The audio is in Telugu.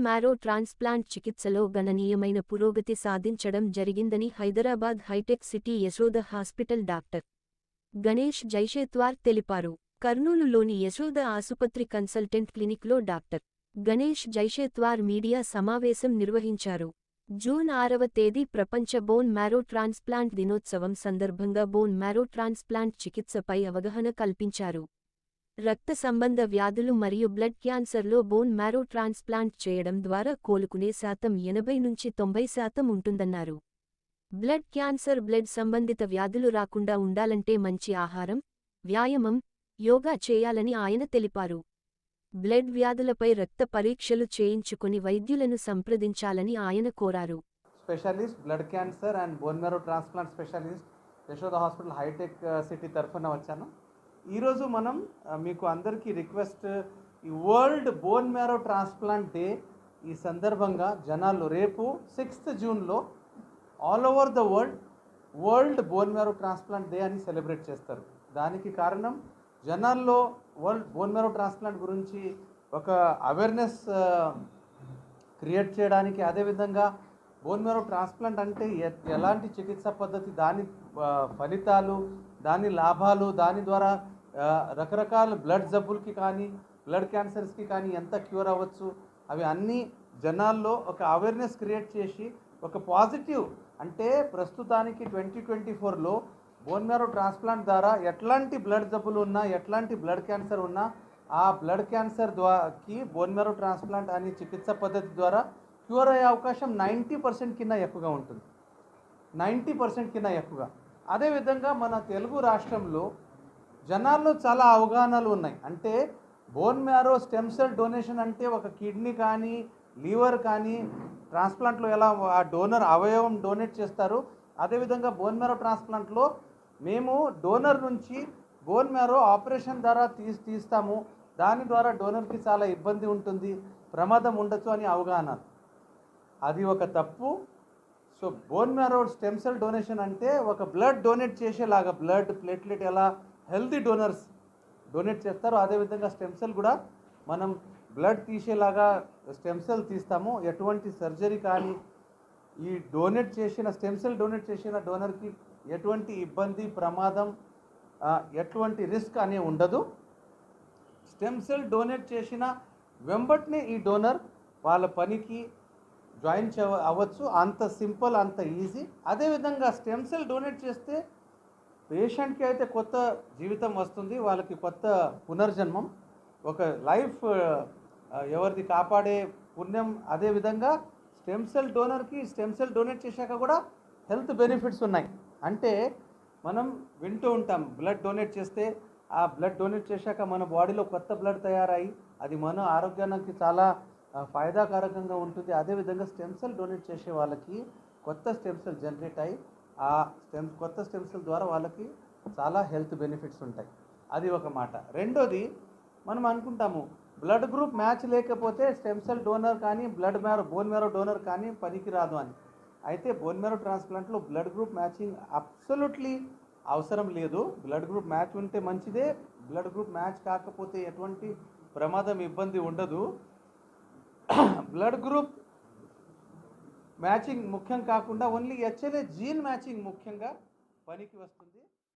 మ్యారో ట్రాన్స్ప్లాంట్ చికిత్సలో గణనీయమైన పురోగతి సాధించడం జరిగిందని Hyderabad hitech city Yashoda hospital doctor Ganesh Jaishetwar తెలిపారు. కర్నూలులోని యశోద ఆసుపత్రి కన్సల్టెంట్ క్లినిక్లో డాక్టర్ గణేష్ జైషేత్వార్ మీడియా సమావేశం నిర్వహించారు. జూన్ 6వ తేదీ ప్రపంచ బోన్ మ్యారో ట్రాన్స్ప్లాంట్ దినోత్సవం సందర్భంగా బోన్ మ్యారో ట్రాన్స్ప్లాంట్ చికిత్సపై అవగాహన కల్పించారు. రక్త సంబంధ వ్యాధులు మరియు బ్లడ్ క్యాన్సర్లో బోన్ మ్యారో ట్రాన్స్ప్లాంట్ చేయడం ద్వారా కోలుకునే శాతం 80-90% ఉంటుందన్నారు. బ్లడ్ క్యాన్సర్, బ్లడ్ సంబంధిత వ్యాధులు రాకుండా ఉండాలంటే మంచి ఆహారం, వ్యాయామం, యోగా చేయాలని ఆయన తెలిపారు. బ్లడ్ వ్యాధులపై రక్త పరీక్షలు చేయించుకుని వైద్యులను సంప్రదించాలని ఆయన కోరారు. Specialist blood cancer and bone marrow transplant specialist Yashoda hospital హైటెక్ సిటీ తరఫున వచ్చాను. ఈరోజు మనం మీకు అందరికీ రిక్వెస్ట్, ఈ world bone marrow transplant day ఈ సందర్భంగా జనాలు రేపు 6th జూన్లో all over the world bone marrow transplant day అని సెలబ్రేట్ చేస్తారు. దానికి కారణం జనాల్లో వరల్డ్ బోన్ మ్యారో ట్రాన్స్ప్లాంట్ గురించి ఒక అవేర్నెస్ క్రియేట్ చేయడానికి, అదేవిధంగా బోన్ మ్యారో ట్రాన్స్ప్లాంట్ అంటే ఎలాంటి చికిత్సా పద్ధతి, దాని ఫలితాలు, దాని లాభాలు, దాని ద్వారా రకరకాల బ్లడ్ జబ్బులకి కానీ బ్లడ్ క్యాన్సర్స్కి కానీ ఎంత క్యూర్ అవ్వచ్చు, అవి అన్నీ జనాల్లో ఒక అవేర్నెస్ క్రియేట్ చేసి ఒక పాజిటివ్, అంటే ప్రస్తుతానికి 2024లో బోన్ మ్యారో ట్రాన్స్ప్లాంట్ ద్వారా ఎట్లాంటి బ్లడ్ జబ్బులు ఉన్నా, ఎట్లాంటి బ్లడ్ క్యాన్సర్ ఉన్నా, ఆ బ్లడ్ క్యాన్సర్ ద్వారాకి బోన్ మ్యారో ట్రాన్స్ప్లాంట్ అనే చికిత్సా పద్ధతి ద్వారా క్యూర్ అయ్యే అవకాశం 90% కింద ఎక్కువగా ఉంటుంది. 90% కింద ఎక్కువగా. అదేవిధంగా మన తెలుగు రాష్ట్రంలో జనాల్లో చాలా అవగాహనలు ఉన్నాయి. అంటే bone marrow stem cell donation అంటే ఒక కిడ్నీ కానీ లివర్ కానీ ట్రాన్స్ప్లాంట్లో ఎలా ఆ డోనర్ అవయవం డొనేట్ చేస్తారు, అదేవిధంగా బోన్ మ్యారో ట్రాన్స్ప్లాంట్లో మేము డోనర్ నుంచి బోన్ మ్యారో ఆపరేషన్ ద్వారా తీస్తాము, దాని ద్వారా డోనర్కి చాలా ఇబ్బంది ఉంటుంది, ప్రమాదం ఉండొచ్చు అని అవగాహన. అది ఒక తప్పు. So bone marrow stem cell donation అంటే ఒక బ్లడ్ డొనేట్ చేసేలాగా, బ్లడ్ ప్లేట్లెట్ ఎలా హెల్తీ డోనర్స్ డొనేట్ చేస్తారో అదేవిధంగా స్టెమ్ సెల్ కూడా మనం బ్లడ్ తీసేలాగా స్టెమ్ సెల్ తీస్తాము. ఎటువంటి సర్జరీ కానీ ఈ డొనేట్ చేసిన స్టెమ్ సెల్ డొనేట్ చేసిన డోనర్కి ఎటువంటి ఇబ్బంది, ప్రమాదం, ఎటువంటి రిస్క్ అనే ఉండదు. స్టెమ్ సెల్ డొనేట్ చేసిన వెంబటనే ఈ డోనర్ వాళ్ళ పనికి జాయిన్ అవ్వచ్చు. అంత సింపుల్, అంత ఈజీ. అదేవిధంగా స్టెమ్ సెల్ డొనేట్ చేస్తే పేషెంట్కి అయితే కొత్త జీవితం వస్తుంది, వాళ్ళకి కొత్త పునర్జన్మం, ఒక లైఫ్ ఎవరిది కాపాడే పుణ్యం. అదేవిధంగా స్టెమ్ సెల్ డోనర్కి స్టెమ్ సెల్ డొనేట్ చేశాక కూడా హెల్త్ బెనిఫిట్స్ ఉన్నాయి. అంటే మనం వింటూ ఉంటాం, బ్లడ్ డొనేట్ చేస్తే ఆ బ్లడ్ డొనేట్ చేశాక మన బాడీలో కొత్త బ్లడ్ తయారయ్యి అది మన ఆరోగ్యానికి చాలా ఫాయిదాకారకంగా ఉంటుంది. అదేవిధంగా స్టెమ్ సెల్ డొనేట్ చేసే వాళ్ళకి కొత్త స్టెమ్ సెల్ జనరేట్ అయ్యి ఆ కొత్త స్టెమ్ సెల్ ద్వారా వాళ్ళకి చాలా హెల్త్ బెనిఫిట్స్ ఉంటాయి. అది ఒక మాట. రెండోది, మనం అనుకుంటాము బ్లడ్ గ్రూప్ మ్యాచ్ లేకపోతే స్టెమ్ సెల్ డోనర్ కానీ బోన్ మ్యారో డోనర్ కానీ పనికి రాదు అని. అయితే బోన్ మ్యారో ట్రాన్స్ప్లాంట్లో బ్లడ్ గ్రూప్ మ్యాచింగ్ అబ్సల్యూట్లీ అవసరం లేదు. బ్లడ్ గ్రూప్ మ్యాచ్ ఉంటే మంచిదే, బ్లడ్ గ్రూప్ మ్యాచ్ కాకపోతే ఎటువంటి ప్రమాదం, ఇబ్బంది ఉండదు. బ్లడ్ గ్రూప్ మ్యాచింగ్ ముఖ్యం కాకుండా ఓన్లీ HLA జీన్ మ్యాచింగ్ ముఖ్యంగా పనికి వస్తుంది.